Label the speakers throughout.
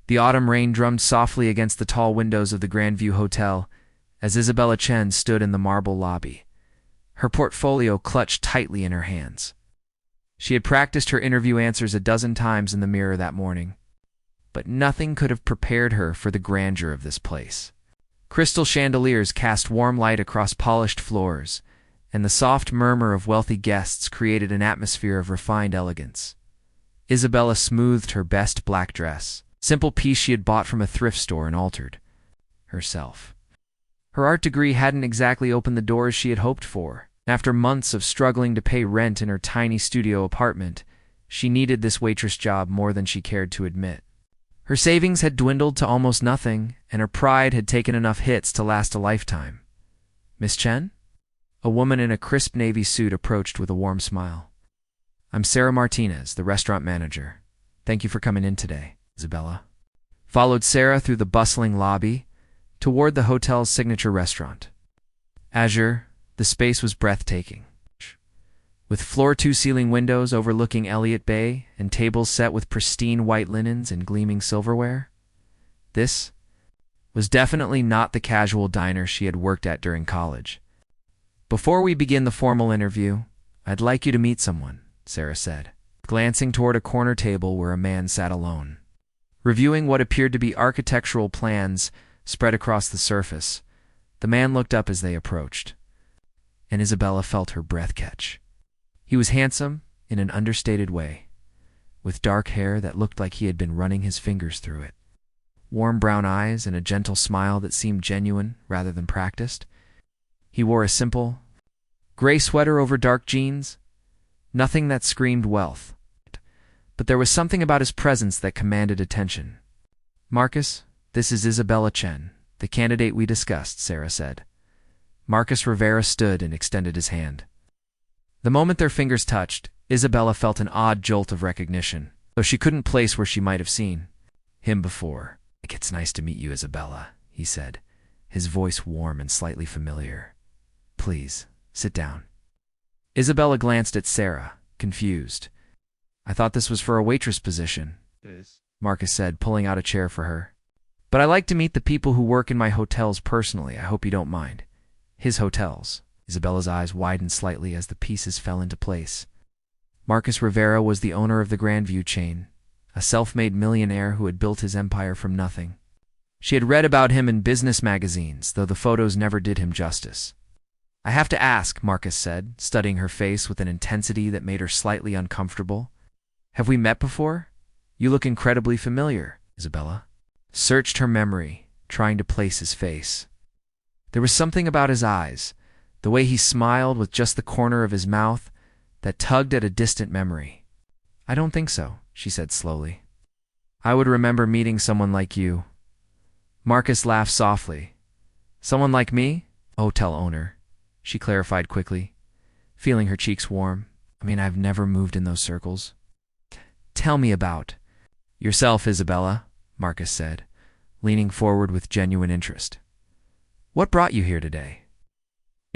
Speaker 1: The autumn rain drummed softly against the tall windows of the Grandview Hotel as Isabella Chen stood in the marble lobby, her portfolio clutched tightly in her hands. She had practiced her interview answers a dozen times in the mirror that morning, but nothing could have prepared her for the grandeur of this place. Crystal chandeliers cast warm light across polished floors, and the soft murmur of wealthy guests created an atmosphere of refined elegance. Isabella smoothed her best black dress, simple piece she had bought from a thrift store, and altered herself. Her art degree hadn't exactly opened the doors she had hoped for. After months of struggling to pay rent in her tiny studio apartment, she needed this waitress job more than she cared to admit. Her savings had dwindled to almost nothing, and her pride had taken enough hits to last a lifetime. "Miss Chen?" A woman in a crisp navy suit approached with a warm smile. "I'm Sarah Martinez, the restaurant manager. Thank you for coming in today." Isabella followed Sarah through the bustling lobby toward the hotel's signature restaurant. Azure, the space was breathtaking, with floor-to-ceiling windows overlooking Elliott Bay and tables set with pristine white linens and gleaming silverware. This was definitely not the casual diner she had worked at during college. "Before we begin the formal interview, I'd like you to meet someone," Sarah said, glancing toward a corner table where a man sat alone, reviewing what appeared to be architectural plans spread across the surface. The man looked up as they approached, and Isabella felt her breath catch. He was handsome in an understated way, with dark hair that looked like he had been running his fingers through it, warm brown eyes, and a gentle smile that seemed genuine rather than practiced. He wore a simple, gray sweater over dark jeans, nothing that screamed wealth, but there was something about his presence that commanded attention. "Marcus, this is Isabella Chen, the candidate we discussed," Sarah said. Marcus Rivera stood and extended his hand. The moment their fingers touched, Isabella felt an odd jolt of recognition, though she couldn't place where she might have seen him before. "It's nice to meet you, Isabella," he said, his voice warm and slightly familiar. "Please, sit down." Isabella glanced at Sarah, confused. "I thought this was for a waitress position," Marcus said, pulling out a chair for her. "But I like to meet the people who work in my hotels personally. I hope you don't mind." His hotels. Isabella's eyes widened slightly as the pieces fell into place. Marcus Rivera was the owner of the Grandview chain, a self-made millionaire who had built his empire from nothing. She had read about him in business magazines, though the photos never did him justice. "I have to ask," Marcus said, studying her face with an intensity that made her slightly uncomfortable. "Have we met before? You look incredibly familiar." Isabella searched her memory, trying to place his face. There was something about his eyes, the way he smiled with just the corner of his mouth, that tugged at a distant memory. "I don't think so," she said slowly. "I would remember meeting someone like you." Marcus laughed softly. "Someone like me? A hotel owner," she clarified quickly, feeling her cheeks warm. I've never moved in those circles." "Tell me about yourself, Isabella," Marcus said, leaning forward with genuine interest. "What brought you here today?"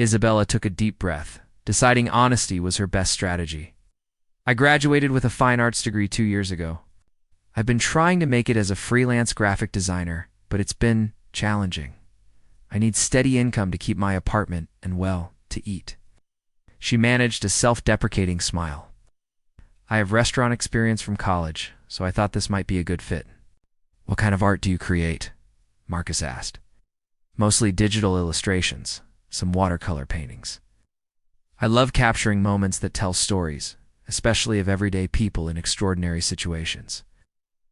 Speaker 1: Isabella took a deep breath, deciding honesty was her best strategy. "I graduated with a fine arts degree 2 years ago. I've been trying to make it as a freelance graphic designer, but it's been challenging. I need steady income to keep my apartment and, well, to eat." She managed a self-deprecating smile. "I have restaurant experience from college, so I thought this might be a good fit." "What kind of art do you create?" Marcus asked. "Mostly digital illustrations, some watercolor paintings. I love capturing moments that tell stories, especially of everyday people in extraordinary situations."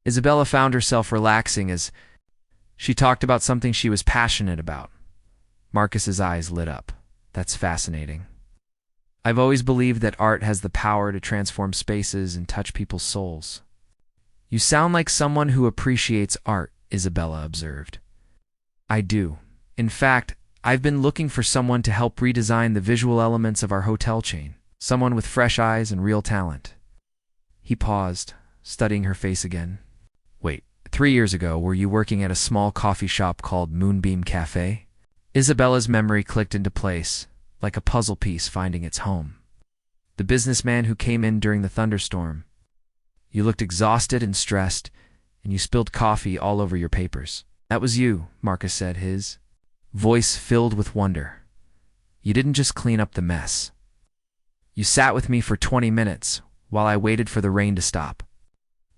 Speaker 1: Isabella found herself relaxing as she talked about something she was passionate about. Marcus's eyes lit up. "That's fascinating. I've always believed that art has the power to transform spaces and touch people's souls." "You sound like someone who appreciates art," Isabella observed. "I do. In fact, I've been looking for someone to help redesign the visual elements of our hotel chain, someone with fresh eyes and real talent." He paused, studying her face again. "Wait, 3 years ago, were you working at a small coffee shop called Moonbeam Cafe?" Isabella's memory clicked into place, like a puzzle piece finding its home. "The businessman who came in during the thunderstorm. You looked exhausted and stressed, and you spilled coffee all over your papers. That was you, Marcus said, his voice filled with wonder. You didn't just clean up the mess. You sat with me for 20 minutes while I waited for the rain to stop.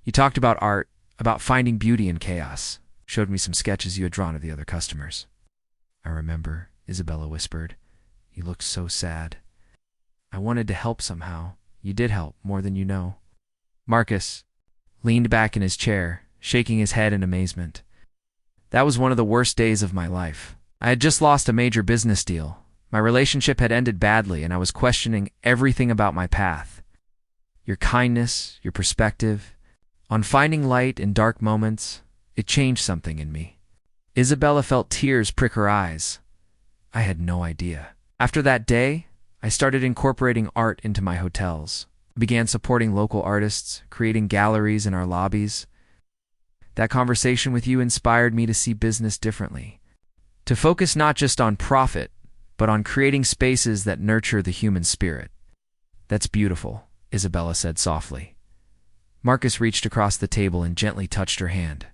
Speaker 1: You talked about art, about finding beauty in chaos, showed me some sketches you had drawn of the other customers. I remember, Isabella whispered. You looked so sad. I wanted to help somehow. You did help, more than you know. Marcus leaned back in his chair, shaking his head in amazement. That was one of the worst days of my life. I had just lost a major business deal. My relationship had ended badly, and I was questioning everything about my path. Your kindness, your perspective, on finding light in dark moments, it changed something in me. Isabella felt tears prick her eyes. I had no idea. After that day, I started incorporating art into my hotels. I began supporting local artists, creating galleries in our lobbies. That conversation with you inspired me to see business differently, to focus not just on profit, but on creating spaces that nurture the human spirit. That's beautiful, Isabella said softly. Marcus reached across the table and gently touched her hand.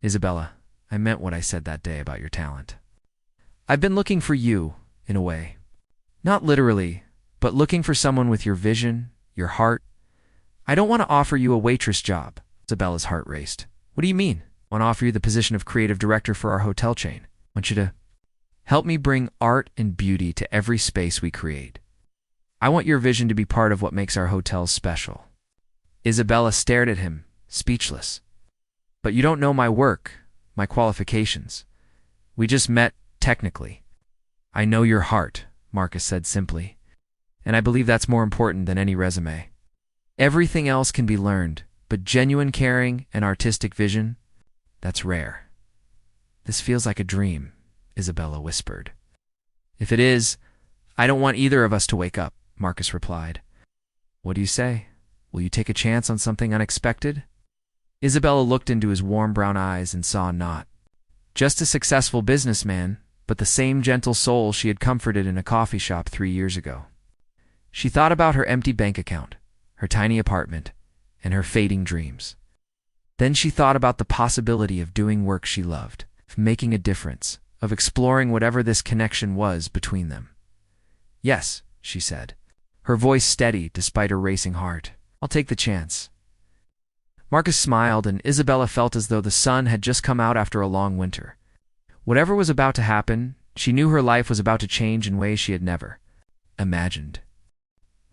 Speaker 1: Isabella, I meant what I said that day about your talent. I've been looking for you, in a way. Not literally, but looking for someone with your vision, your heart. I don't want to offer you a waitress job. Isabella's heart raced. What do you mean? I want to offer you the position of creative director for our hotel chain. I want you to help me bring art and beauty to every space we create. I want your vision to be part of what makes our hotels special. Isabella stared at him, speechless. But you don't know my work, my qualifications. We just met technically. I know your heart, Marcus said simply, and I believe that's more important than any resume. Everything else can be learned, but genuine caring and artistic vision, that's rare. This feels like a dream, Isabella whispered. If it is, I don't want either of us to wake up, Marcus replied. What do you say? Will you take a chance on something unexpected? Isabella looked into his warm brown eyes and saw not just a successful businessman, but the same gentle soul she had comforted in a coffee shop 3 years ago. She thought about her empty bank account, her tiny apartment, and her fading dreams. Then she thought about the possibility of doing work she loved, of making a difference, of exploring whatever this connection was between them. Yes, she said, her voice steady despite her racing heart. I'll take the chance. Marcus smiled, and Isabella felt as though the sun had just come out after a long winter. Whatever was about to happen, she knew her life was about to change in ways she had never imagined.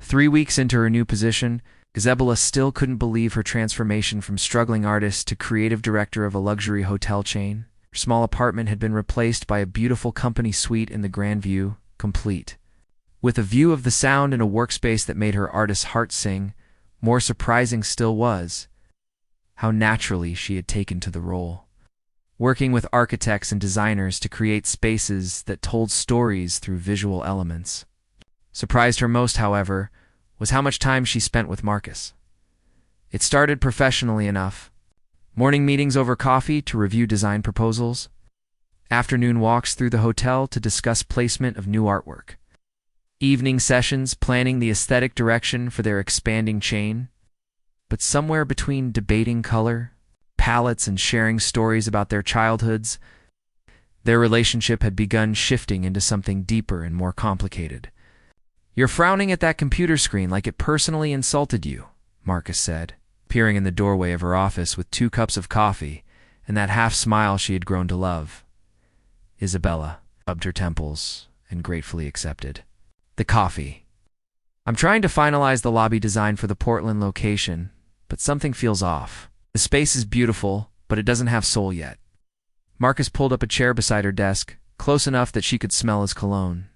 Speaker 1: 3 weeks into her new position, Isabella still couldn't believe her transformation from struggling artist to creative director of a luxury hotel chain. Her small apartment had been replaced by a beautiful company suite in the Grand View, complete. With a view of the sound and a workspace that made her artist's heart sing, more surprising still was how naturally she had taken to the role, working with architects and designers to create spaces that told stories through visual elements. Surprised her most, however, was how much time she spent with Marcus. It started professionally enough. Morning meetings over coffee to review design proposals, afternoon walks through the hotel to discuss placement of new artwork, evening sessions planning the aesthetic direction for their expanding chain. But somewhere between debating color, palettes, and sharing stories about their childhoods, their relationship had begun shifting into something deeper and more complicated. You're frowning at that computer screen like it personally insulted you, Marcus said, peering in the doorway of her office with 2 cups of coffee and that half-smile she had grown to love. Isabella rubbed her temples and gratefully accepted. The coffee. I'm trying to finalize the lobby design for the Portland location, but something feels off. The space is beautiful, but it doesn't have soul yet. Marcus pulled up a chair beside her desk, close enough that she could smell his cologne.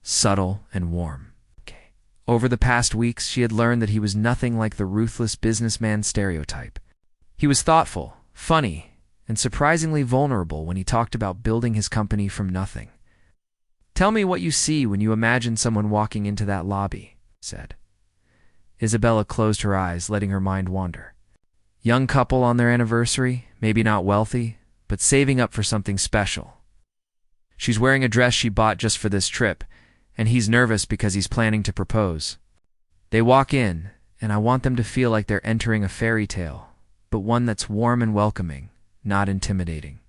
Speaker 1: Subtle and warm. Over the past weeks, she had learned that he was nothing like the ruthless businessman stereotype. He was thoughtful, funny, and surprisingly vulnerable when he talked about building his company from nothing. Tell me what you see when you imagine someone walking into that lobby, said. Isabella closed her eyes, letting her mind wander. Young couple on their anniversary, maybe not wealthy, but saving up for something special. She's wearing a dress she bought just for this trip, and he's nervous because he's planning to propose. They walk in, and I want them to feel like they're entering a fairy tale, but one that's warm and welcoming, not intimidating.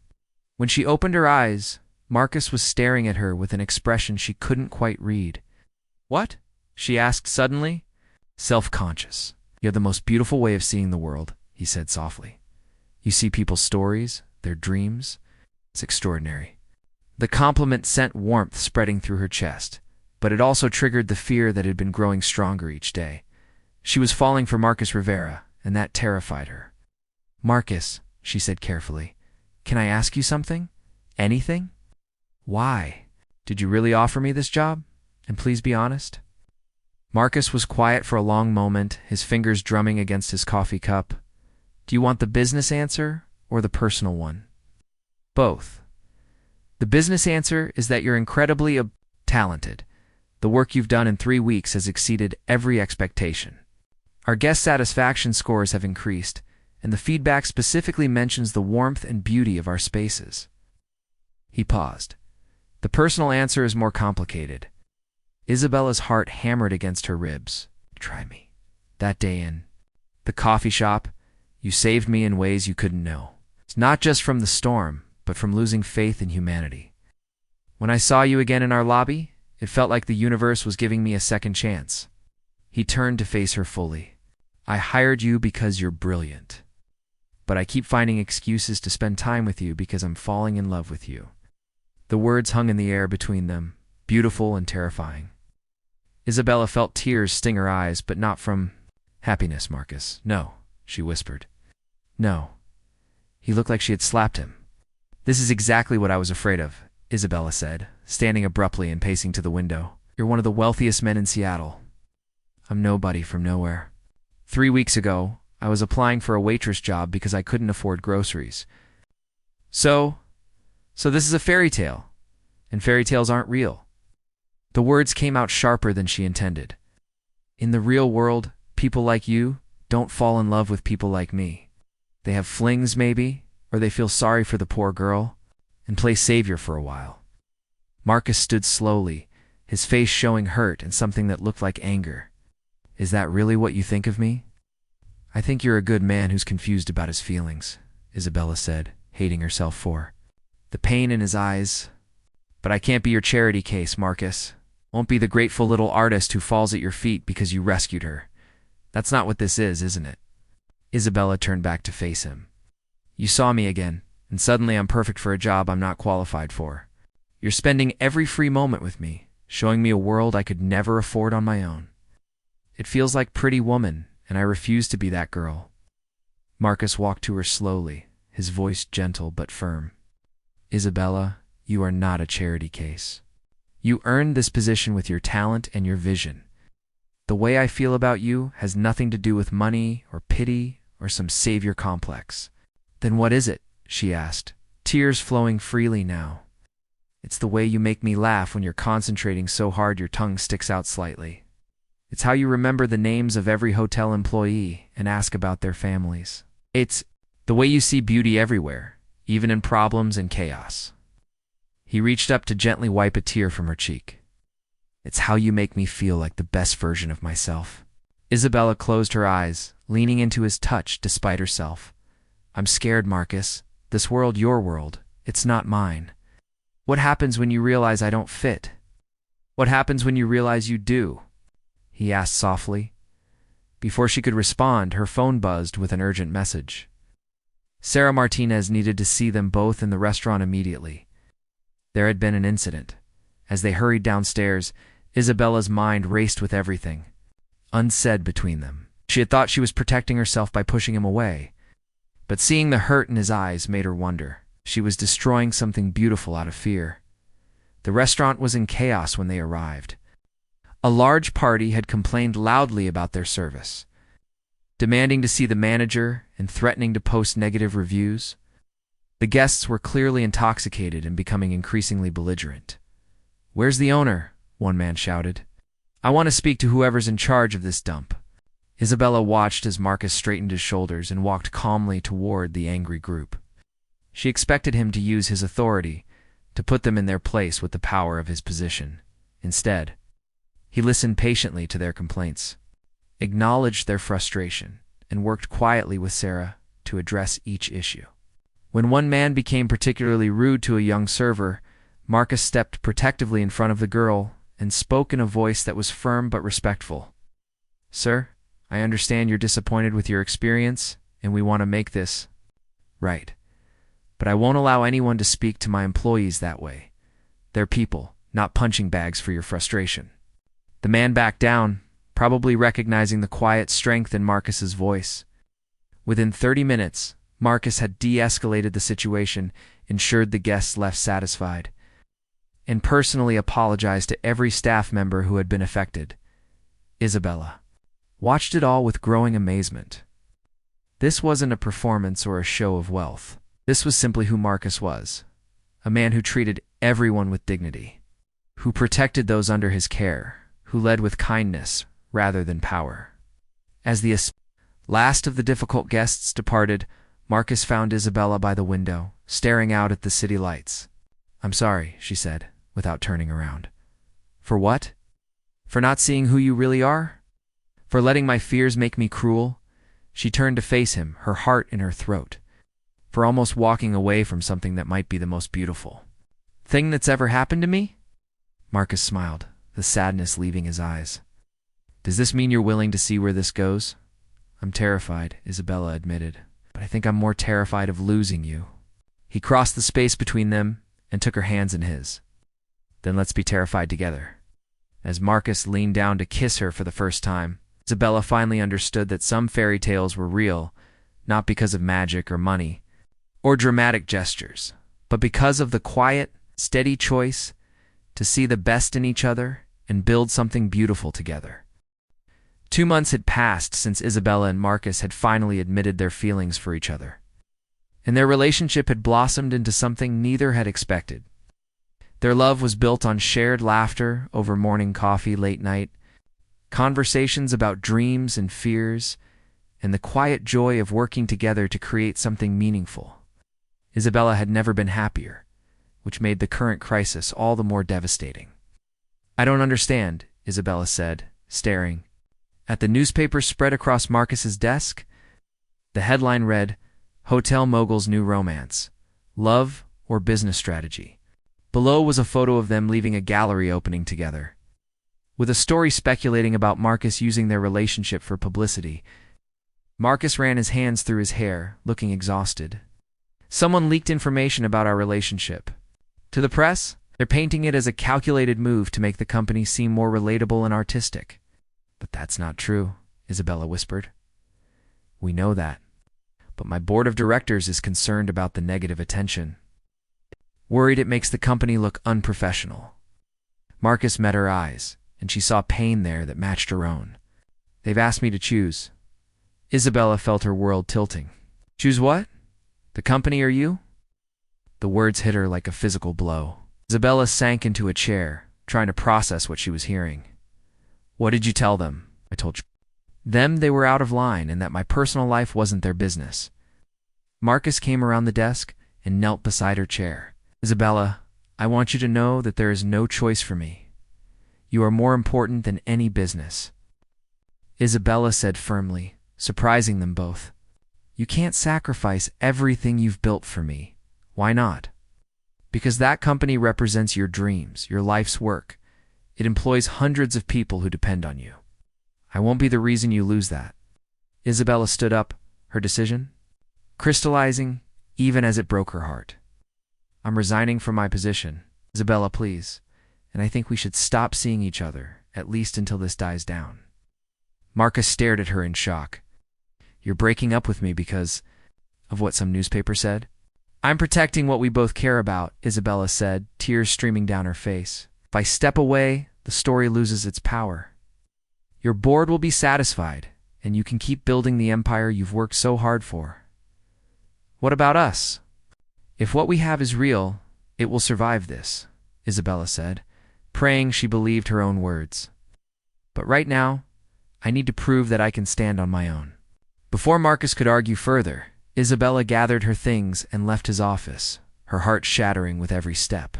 Speaker 1: When she opened her eyes, Marcus was staring at her with an expression she couldn't quite read. "What?" she asked suddenly. "Self-conscious. You have the most beautiful way of seeing the world," he said softly. "You see people's stories, their dreams. It's extraordinary." The compliment sent warmth spreading through her chest, but it also triggered the fear that had been growing stronger each day. She was falling for Marcus Rivera, and that terrified her. "Marcus," she said carefully, "can I ask you something? Anything? Why? Did you really offer me this job? And please be honest?" Marcus was quiet for a long moment, his fingers drumming against his coffee cup. "Do you want the business answer or the personal one?" "Both. The business answer is that you're incredibly talented. The work you've done in 3 weeks has exceeded every expectation. Our guest satisfaction scores have increased, and the feedback specifically mentions the warmth and beauty of our spaces." He paused. "The personal answer is more complicated." Isabella's heart hammered against her ribs. "Try me. That day in the coffee shop, you saved me in ways you couldn't know. It's not just from the storm, but from losing faith in humanity. When I saw you again in our lobby, it felt like the universe was giving me a second chance." He turned to face her fully. "I hired you because you're brilliant. But I keep finding excuses to spend time with you because I'm falling in love with you." The words hung in the air between them, beautiful and terrifying. Isabella felt tears sting her eyes, but not from happiness, Marcus. "No," she whispered. "No." He looked like she had slapped him. "This is exactly what I was afraid of," Isabella said, standing abruptly and pacing to the window. "You're one of the wealthiest men in Seattle. I'm nobody from nowhere. 3 weeks ago, I was applying for a waitress job because I couldn't afford groceries. So this is a fairy tale, and fairy tales aren't real." The words came out sharper than she intended. "In the real world, people like you don't fall in love with people like me. They have flings, maybe, or they feel sorry for the poor girl and play savior for a while." Marcus stood slowly, his face showing hurt and something that looked like anger. "Is that really what you think of me?" "I think you're a good man who's confused about his feelings," Isabella said, hating herself for the pain in his eyes. "But I can't be your charity case, Marcus. Won't be the grateful little artist who falls at your feet because you rescued her. That's not what this is, isn't it?" Isabella turned back to face him. "You saw me again, and suddenly I'm perfect for a job I'm not qualified for. You're spending every free moment with me, showing me a world I could never afford on my own. It feels like Pretty Woman, and I refuse to be that girl." Marcus walked to her slowly, his voice gentle but firm. "Isabella, you are not a charity case. You earned this position with your talent and your vision. The way I feel about you has nothing to do with money or pity or some savior complex." "Then what is it?" she asked, tears flowing freely now. "It's the way you make me laugh when you're concentrating so hard your tongue sticks out slightly. It's how you remember the names of every hotel employee and ask about their families. It's the way you see beauty everywhere, even in problems and chaos." He reached up to gently wipe a tear from her cheek. "It's how you make me feel like the best version of myself." Isabella closed her eyes, leaning into his touch despite herself. "I'm scared, Marcus. This world, your world, it's not mine. What happens when you realize I don't fit? What happens when you realize you do?" he asked softly. Before she could respond, her phone buzzed with an urgent message. Sarah Martinez needed to see them both in the restaurant immediately. There had been an incident. As they hurried downstairs, Isabella's mind raced with everything unsaid between them. She had thought she was protecting herself by pushing him away, but seeing the hurt in his eyes made her wonder. She was destroying something beautiful out of fear. The restaurant was in chaos when they arrived. A large party had complained loudly about their service, demanding to see the manager and threatening to post negative reviews. The guests were clearly intoxicated and becoming increasingly belligerent. "Where's the owner?" one man shouted. "I want to speak to whoever's in charge of this dump." Isabella watched as Marcus straightened his shoulders and walked calmly toward the angry group. She expected him to use his authority to put them in their place with the power of his position. Instead, he listened patiently to their complaints, acknowledged their frustration, and worked quietly with Sarah to address each issue. When one man became particularly rude to a young server, Marcus stepped protectively in front of the girl and spoke in a voice that was firm but respectful. "Sir, I understand you're disappointed with your experience, and we want to make this right. But I won't allow anyone to speak to my employees that way. They're people, not punching bags for your frustration." The man backed down, probably recognizing the quiet strength in Marcus's voice. Within 30 minutes, Marcus had de-escalated the situation, ensured the guests left satisfied, and personally apologized to every staff member who had been affected. Isabella watched it all with growing amazement. This wasn't a performance or a show of wealth. This was simply who Marcus was, a man who treated everyone with dignity, who protected those under his care, who led with kindness rather than power. As the last of the difficult guests departed, Marcus found Isabella by the window, staring out at the city lights. "I'm sorry," she said, without turning around. "For what? For not seeing who you really are? For letting my fears make me cruel?" She turned to face him, her heart in her throat. "For almost walking away from something that might be the most beautiful thing that's ever happened to me?" Marcus smiled, the sadness leaving his eyes. "Does this mean you're willing to see where this goes?" "I'm terrified," Isabella admitted, "but I think I'm more terrified of losing you." He crossed the space between them and took her hands in his. "Then let's be terrified together." As Marcus leaned down to kiss her for the first time, Isabella finally understood that some fairy tales were real, not because of magic or money, or dramatic gestures, but because of the quiet, steady choice to see the best in each other and build something beautiful together. 2 months had passed since Isabella and Marcus had finally admitted their feelings for each other, and their relationship had blossomed into something neither had expected. Their love was built on shared laughter over morning coffee late night, conversations about dreams and fears, and the quiet joy of working together to create something meaningful. Isabella had never been happier, which made the current crisis all the more devastating. "I don't understand," Isabella said, staring at the newspaper spread across Marcus's desk. The headline read, "Hotel Mogul's New Romance, Love or Business Strategy." Below was a photo of them leaving a gallery opening together, with a story speculating about Marcus using their relationship for publicity. Marcus ran his hands through his hair, looking exhausted. "Someone leaked information about our relationship to the press. They're painting it as a calculated move to make the company seem more relatable and artistic." "But that's not true," Isabella whispered. "We know that. But my board of directors is concerned about the negative attention. Worried it makes the company look unprofessional." Marcus met her eyes, and she saw pain there that matched her own. "They've asked me to choose." Isabella felt her world tilting. "Choose what? The company or you?" The words hit her like a physical blow. Isabella sank into a chair, trying to process what she was hearing. "What did you tell them?" "I told them they were out of line and that my personal life wasn't their business." Marcus came around the desk and knelt beside her chair. "Isabella, I want you to know that there is no choice for me. You are more important than any business." Isabella said firmly, surprising them both. "You can't sacrifice everything you've built for me. Why not?" "Because that company represents your dreams, your life's work. It employs hundreds of people who depend on you. I won't be the reason you lose that." Isabella stood up, her decision crystallizing even as it broke her heart. "I'm resigning from my position. Isabella, please. And I think we should stop seeing each other, at least until this dies down." Marcus stared at her in shock. "You're breaking up with me because of what some newspaper said?" "I'm protecting what we both care about," Isabella said, tears streaming down her face. "If I step away, the story loses its power. Your board will be satisfied, and you can keep building the empire you've worked so hard for." "What about us?" "If what we have is real, it will survive this," Isabella said, praying she believed her own words. "But right now, I need to prove that I can stand on my own." Before Marcus could argue further, Isabella gathered her things and left his office, her heart shattering with every step.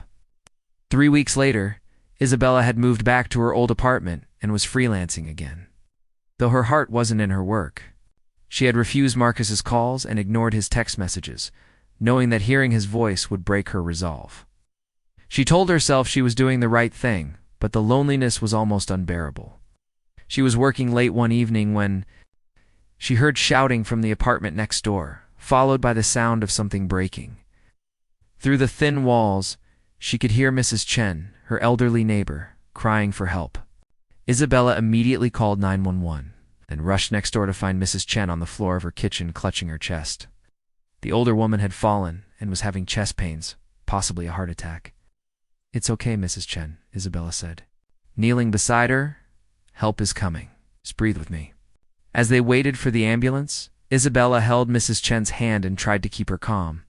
Speaker 1: 3 weeks later, Isabella had moved back to her old apartment and was freelancing again. Though her heart wasn't in her work, She had refused Marcus's calls and ignored his text messages, knowing that hearing his voice would break her resolve. She told herself she was doing the right thing, but the loneliness was almost unbearable. She was working late one evening when she heard shouting from the apartment next door, followed by the sound of something breaking. Through the thin walls, she could hear Mrs. Chen, her elderly neighbor, crying for help. Isabella immediately called 911 and rushed next door to find Mrs. Chen on the floor of her kitchen clutching her chest. The older woman had fallen and was having chest pains, possibly a heart attack. "It's okay, Mrs. Chen," Isabella said. Kneeling beside her, "Help is coming. Just breathe with me." As they waited for the ambulance, Isabella held Mrs. Chen's hand and tried to keep her calm.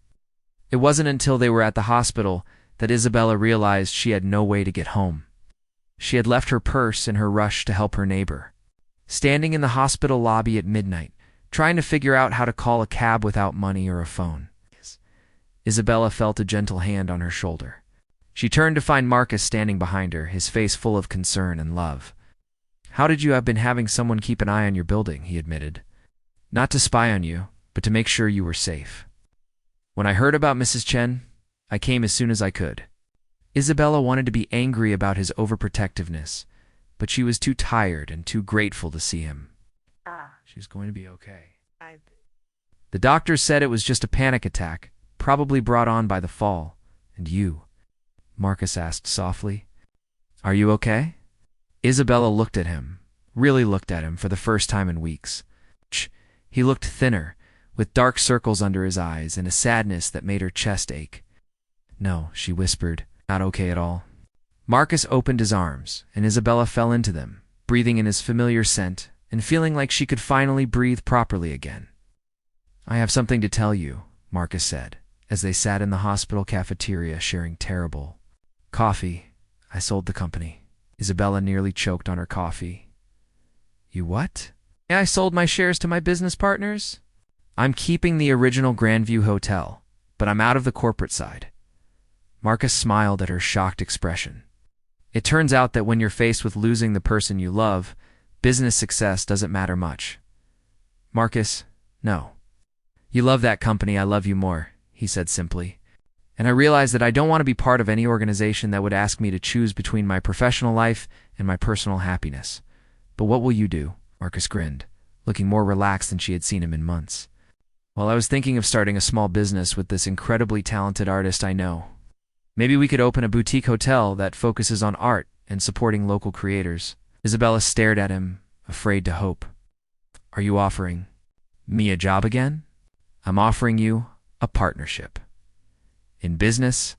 Speaker 1: It wasn't until they were at the hospital that Isabella realized she had no way to get home. She had left her purse in her rush to help her neighbor. Standing in the hospital lobby at midnight, trying to figure out how to call a cab without money or a phone, Isabella felt a gentle hand on her shoulder. She turned to find Marcus standing behind her, his face full of concern and love. "How did you have been having someone keep an eye on your building?" he admitted. "Not to spy on you, but to make sure you were safe. When I heard about Mrs. Chen, I came as soon as I could." Isabella wanted to be angry about his overprotectiveness, but she was too tired and too grateful to see him. She's going to be okay. The doctors said it was just a panic attack, probably brought on by the fall. "And you?" Marcus asked softly. "Are you okay?" Isabella looked at him, really looked at him for the first time in weeks. He looked thinner, with dark circles under his eyes and a sadness that made her chest ache. "No," she whispered, "not okay at all." Marcus opened his arms, and Isabella fell into them, breathing in his familiar scent and feeling like she could finally breathe properly again. "I have something to tell you," Marcus said, as they sat in the hospital cafeteria sharing terrible coffee. "I sold the company." Isabella nearly choked on her coffee. "You what?" "I sold my shares to my business partners. I'm keeping the original Grandview Hotel, but I'm out of the corporate side." Marcus smiled at her shocked expression. It turns out that when you're faced with losing the person you love, business success doesn't matter much. "Marcus, no. You love that company, I love you more," he said simply. "And I realize that I don't want to be part of any organization that would ask me to choose between my professional life and my personal happiness. But what will you do?" Marcus grinned, looking more relaxed than she had seen him in months. "Well, I was thinking of starting a small business with this incredibly talented artist I know. Maybe we could open a boutique hotel that focuses on art and supporting local creators." Isabella stared at him, afraid to hope. "Are you offering me a job again?" "I'm offering you a partnership. In business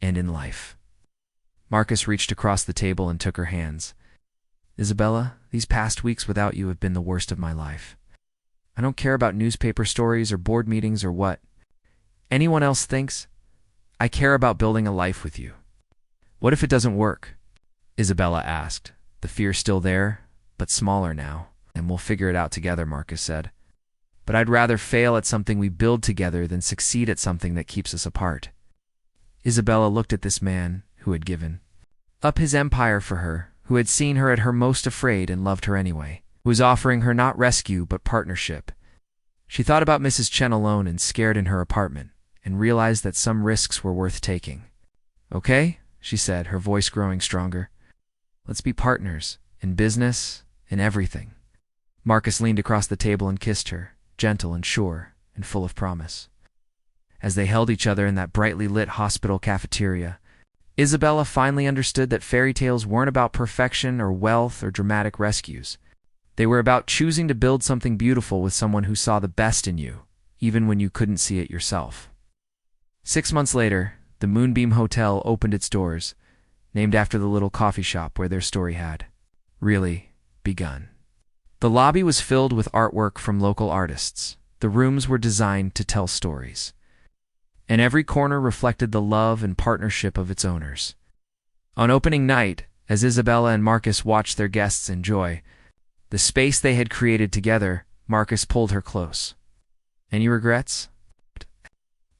Speaker 1: and in life." Marcus reached across the table and took her hands. "Isabella, these past weeks without you have been the worst of my life. I don't care about newspaper stories or board meetings or what anyone else thinks. I care about building a life with you." "What if it doesn't work?" Isabella asked, the fear still there, but smaller now. "And we'll figure it out together," Marcus said. "But I'd rather fail at something we build together than succeed at something that keeps us apart." Isabella looked at this man who had given up his empire for her, who had seen her at her most afraid and loved her anyway, who was offering her not rescue but partnership. She thought about Mrs. Chen alone and scared in her apartment, and realized that some risks were worth taking. "Okay," she said, her voice growing stronger. "Let's be partners, in business, in everything." Marcus leaned across the table and kissed her, gentle and sure, and full of promise. As they held each other in that brightly lit hospital cafeteria, Isabella finally understood that fairy tales weren't about perfection or wealth or dramatic rescues. They were about choosing to build something beautiful with someone who saw the best in you, even when you couldn't see it yourself. 6 months later, the Moonbeam Hotel opened its doors, named after the little coffee shop where their story had really begun. The lobby was filled with artwork from local artists. The rooms were designed to tell stories, and every corner reflected the love and partnership of its owners. On opening night, as Isabella and Marcus watched their guests enjoy the space they had created together, Marcus pulled her close. "Any regrets?"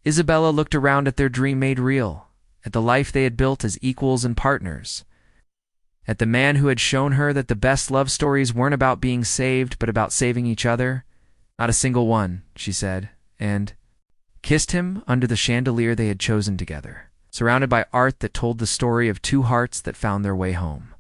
Speaker 1: Isabella looked around at their dream made real, at the life they had built as equals and partners, at the man who had shown her that the best love stories weren't about being saved but about saving each other. Not a single one, she said, and kissed him under the chandelier they had chosen together, surrounded by art that told the story of two hearts that found their way home.